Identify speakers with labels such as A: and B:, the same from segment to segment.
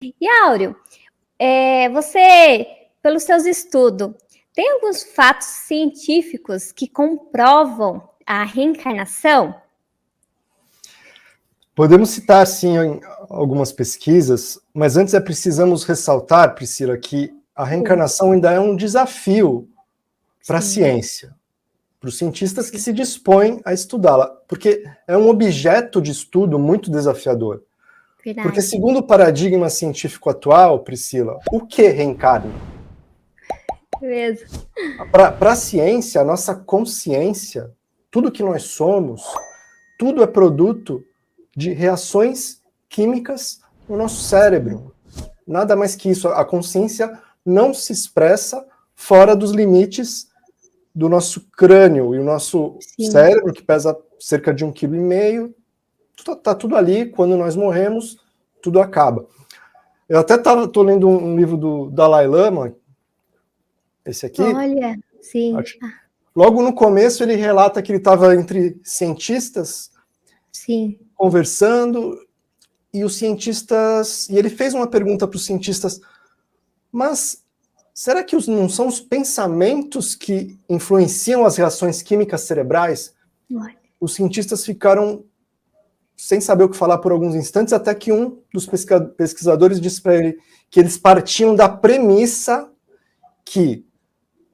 A: E Áureo, você, pelos seus estudos, tem alguns fatos científicos que comprovam a reencarnação?
B: Podemos citar, sim, algumas pesquisas, mas antes precisamos ressaltar, Priscila, que a reencarnação ainda é um desafio para a ciência, para os cientistas que se dispõem a estudá-la, porque é um objeto de estudo muito desafiador. Verdade. Porque, segundo o paradigma científico atual, Priscila, o que reencarna?
A: Mesmo.
B: Para a ciência, a nossa consciência, tudo que nós somos, tudo é produto de reações químicas no nosso cérebro. Nada mais que isso. A consciência não se expressa fora dos limites do nosso crânio. E o nosso cérebro, que pesa cerca de 1,5 kg, está tudo ali. Quando nós morremos, tudo acaba. Eu até estou lendo um livro do Dalai Lama, esse aqui.
A: Olha, sim.
B: Logo no começo ele relata que ele estava entre cientistas, conversando, e os cientistas... E ele fez uma pergunta para os cientistas, mas será que não são os pensamentos que influenciam as reações químicas cerebrais? Os cientistas ficaram sem saber o que falar por alguns instantes, até que um dos pesquisadores disse para ele que eles partiam da premissa que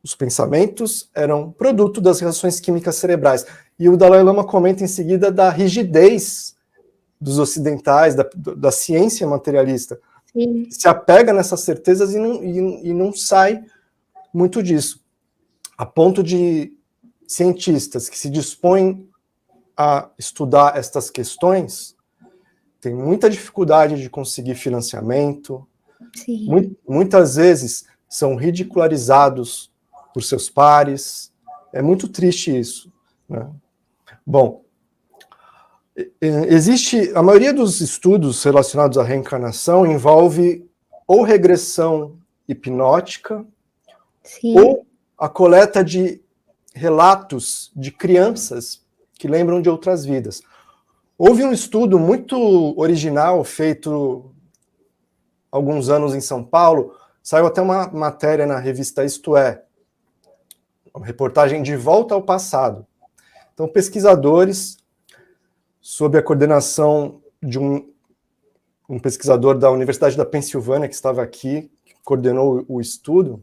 B: os pensamentos eram produto das reações químicas cerebrais. E o Dalai Lama comenta em seguida da rigidez dos ocidentais, da ciência materialista. Se apega nessas certezas e não sai muito disso. A ponto de cientistas que se dispõem a estudar estas questões têm muita dificuldade de conseguir financiamento. Muitas vezes são ridicularizados por seus pares. É muito triste isso, né? Bom, a maioria dos estudos relacionados à reencarnação envolve ou regressão hipnótica, ou a coleta de relatos de crianças que lembram de outras vidas. Houve um estudo muito original feito há alguns anos em São Paulo, saiu até uma matéria na revista Isto É, uma reportagem de volta ao passado. Então, pesquisadores, sob a coordenação de um pesquisador da Universidade da Pensilvânia, que estava aqui, que coordenou o estudo,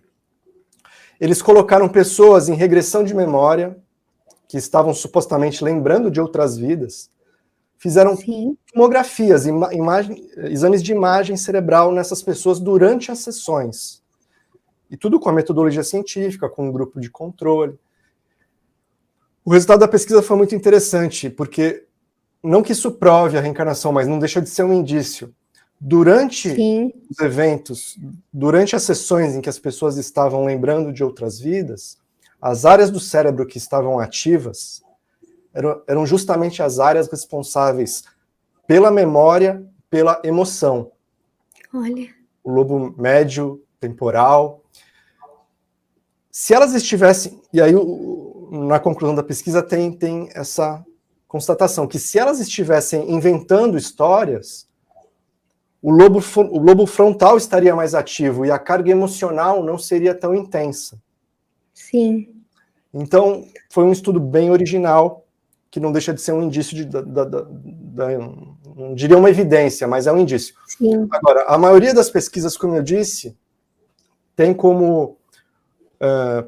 B: eles colocaram pessoas em regressão de memória, que estavam supostamente lembrando de outras vidas, fizeram tomografias, exames de imagem cerebral nessas pessoas durante as sessões. E tudo com a metodologia científica, com um grupo de controle. O resultado da pesquisa foi muito interessante, porque não que isso prove a reencarnação, mas não deixa de ser um indício. Durante os eventos, durante as sessões em que as pessoas estavam lembrando de outras vidas, as áreas do cérebro que estavam ativas eram justamente as áreas responsáveis pela memória, pela emoção.
A: Olha.
B: O lobo médio, temporal. Se elas estivessem... E aí, na conclusão da pesquisa, tem essa constatação, que se elas estivessem inventando histórias, o lobo frontal estaria mais ativo e a carga emocional não seria tão intensa. Então, foi um estudo bem original, que não deixa de ser um indício não diria uma evidência, mas é um indício. Agora, a maioria das pesquisas, como eu disse, tem como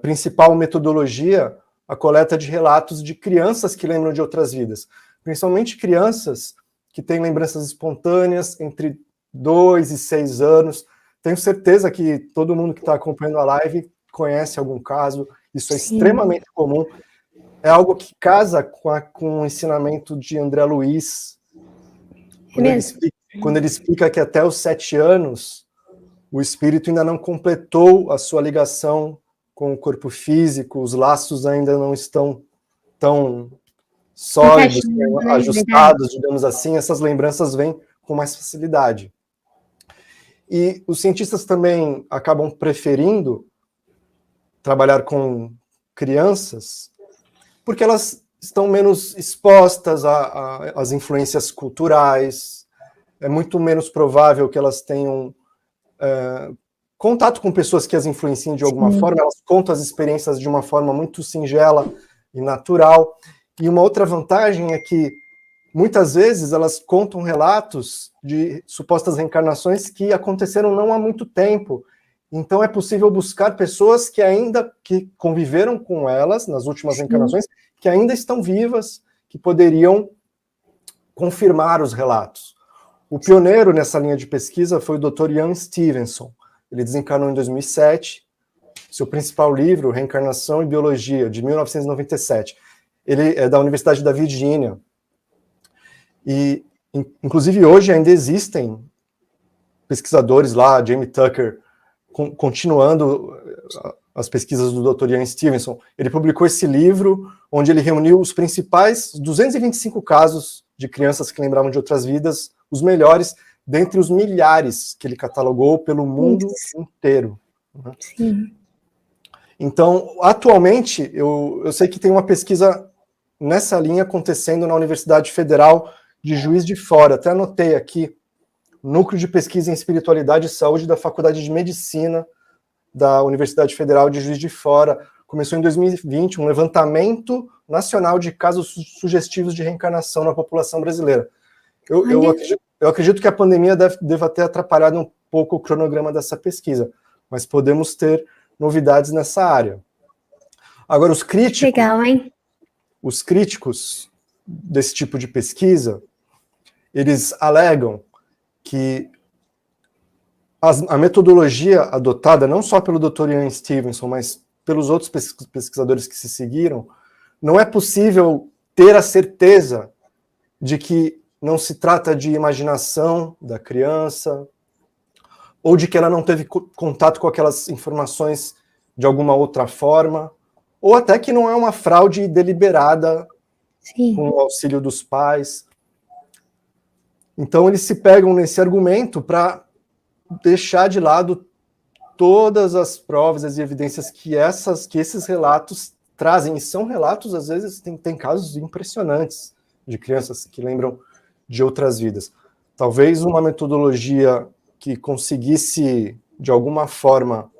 B: principal metodologia a coleta de relatos de crianças que lembram de outras vidas, principalmente crianças que têm lembranças espontâneas entre 2 e 6 anos. Tenho certeza que todo mundo que está acompanhando a live conhece algum caso. Isso é extremamente comum. É algo que casa com o ensinamento de André Luiz, quando ele explica que até os 7 anos o espírito ainda não completou a sua ligação com o corpo físico, os laços ainda não estão tão sólidos, ajustados, digamos assim, essas lembranças vêm com mais facilidade. E os cientistas também acabam preferindo trabalhar com crianças porque elas estão menos expostas às influências culturais, é muito menos provável que elas tenham contato com pessoas que as influenciam de alguma forma, elas contam as experiências de uma forma muito singela e natural. E uma outra vantagem é que, muitas vezes, elas contam relatos de supostas reencarnações que aconteceram não há muito tempo. Então é possível buscar pessoas que conviveram com elas nas últimas reencarnações, que ainda estão vivas, que poderiam confirmar os relatos. O pioneiro nessa linha de pesquisa foi o Dr. Ian Stevenson. Ele desencarnou em 2007. Seu principal livro, Reencarnação e Biologia, de 1997. Ele é da Universidade da Virgínia. E, inclusive, hoje ainda existem pesquisadores lá, Jamie Tucker, continuando as pesquisas do Dr. Ian Stevenson. Ele publicou esse livro, onde ele reuniu os principais 225 casos de crianças que lembravam de outras vidas, os melhores, dentre os milhares que ele catalogou pelo mundo inteiro.
A: Sim.
B: Então, atualmente, eu sei que tem uma pesquisa nessa linha acontecendo na Universidade Federal de Juiz de Fora. Até anotei aqui, Núcleo de Pesquisa em Espiritualidade e Saúde da Faculdade de Medicina da Universidade Federal de Juiz de Fora. Começou em 2020 um levantamento nacional de casos sugestivos de reencarnação na população brasileira. Eu acredito que a pandemia deva ter atrapalhado um pouco o cronograma dessa pesquisa, mas podemos ter novidades nessa área. Agora, os críticos...
A: Legal, hein?
B: Os críticos desse tipo de pesquisa, eles alegam que a metodologia adotada, não só pelo Dr. Ian Stevenson, mas pelos outros pesquisadores que se seguiram, não é possível ter a certeza de que não se trata de imaginação da criança, ou de que ela não teve contato com aquelas informações de alguma outra forma, ou até que não é uma fraude deliberada com o auxílio dos pais. Então eles se pegam nesse argumento para deixar de lado todas as provas, as evidências que esses relatos trazem, e são relatos, às vezes, tem casos impressionantes de crianças que lembram de outras vidas. Talvez uma metodologia que conseguisse, de alguma forma,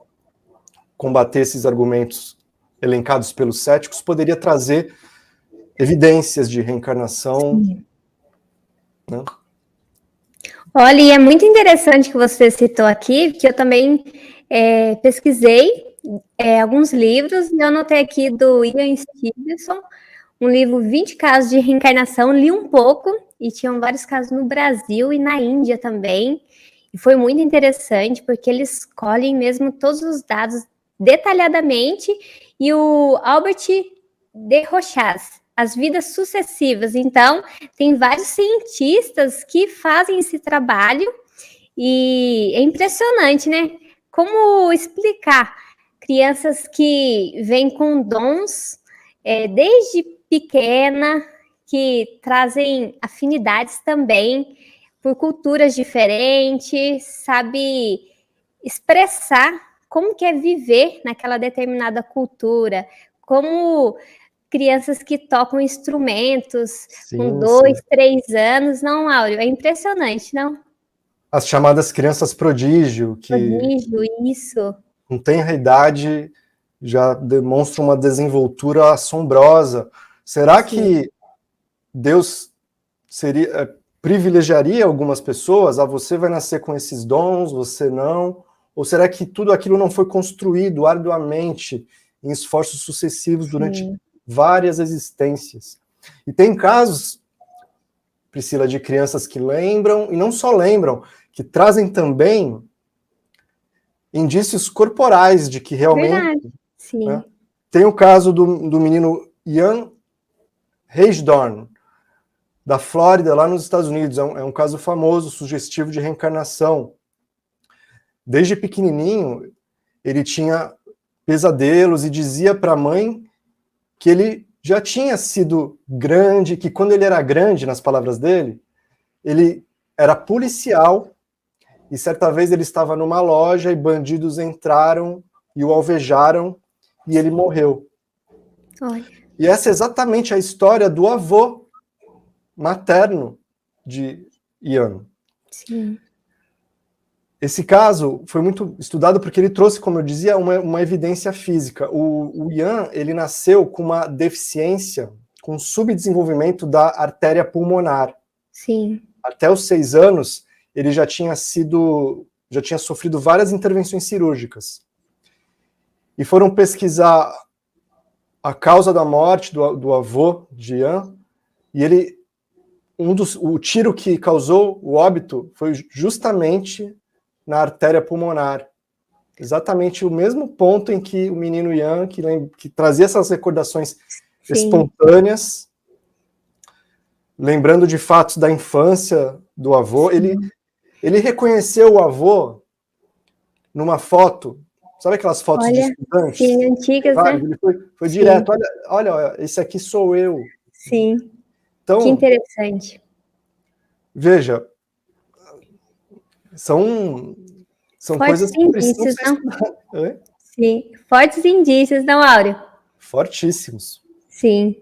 B: combater esses argumentos elencados pelos céticos, poderia trazer evidências de reencarnação. Né?
A: Olha, e é muito interessante que você citou aqui, que eu também pesquisei alguns livros, e eu anotei aqui do Ian Stevenson, um livro 20 casos de reencarnação, li um pouco, e tinham vários casos no Brasil e na Índia também, e foi muito interessante, porque eles escolhem mesmo todos os dados detalhadamente, e o Albert de Rochas, as vidas sucessivas. Então, tem vários cientistas que fazem esse trabalho, e é impressionante, né? Como explicar crianças que vêm com dons desde pequena, que trazem afinidades também por culturas diferentes, sabe expressar como que é viver naquela determinada cultura, como crianças que tocam instrumentos com 2, 3 anos. Não, Áureo, é impressionante, não?
B: As chamadas crianças prodígio, que
A: isso.
B: Não tem a idade, já demonstra uma desenvoltura assombrosa. Será que Deus privilegiaria algumas pessoas? Você vai nascer com esses dons, você não? Ou será que tudo aquilo não foi construído arduamente em esforços sucessivos durante várias existências? E tem casos, Priscila, de crianças que lembram, e não só lembram, que trazem também indícios corporais de que realmente...
A: Verdade, sim.
B: Né? Tem o caso do menino Ian Reisdorn, da Flórida, lá nos Estados Unidos. É um caso famoso, sugestivo de reencarnação. Desde pequenininho, ele tinha pesadelos e dizia para a mãe que ele já tinha sido grande, que quando ele era grande, nas palavras dele, ele era policial, e certa vez ele estava numa loja e bandidos entraram e o alvejaram e ele morreu.
A: Olha.
B: E essa é exatamente a história do avô materno de Ian.
A: Sim.
B: Esse caso foi muito estudado porque ele trouxe, como eu dizia, uma evidência física. O Ian, ele nasceu com uma deficiência, com subdesenvolvimento da artéria pulmonar.
A: Sim.
B: Até os 6 anos, ele já tinha sofrido várias intervenções cirúrgicas. E foram pesquisar a causa da morte do avô de Ian, e o tiro que causou o óbito foi justamente na artéria pulmonar. Exatamente o mesmo ponto em que o menino Ian, que trazia essas recordações espontâneas, lembrando de fatos da infância do avô, ele reconheceu o avô numa foto, sabe aquelas fotos de estudantes?
A: Sim, antigas, né?
B: Ele foi direto, olha, esse aqui sou eu.
A: Sim,
B: então,
A: que interessante.
B: Veja, são coisas que precisam ser estudadas.
A: Sim, fortes indícios, não, Áureo?
B: Fortíssimos.
A: Sim.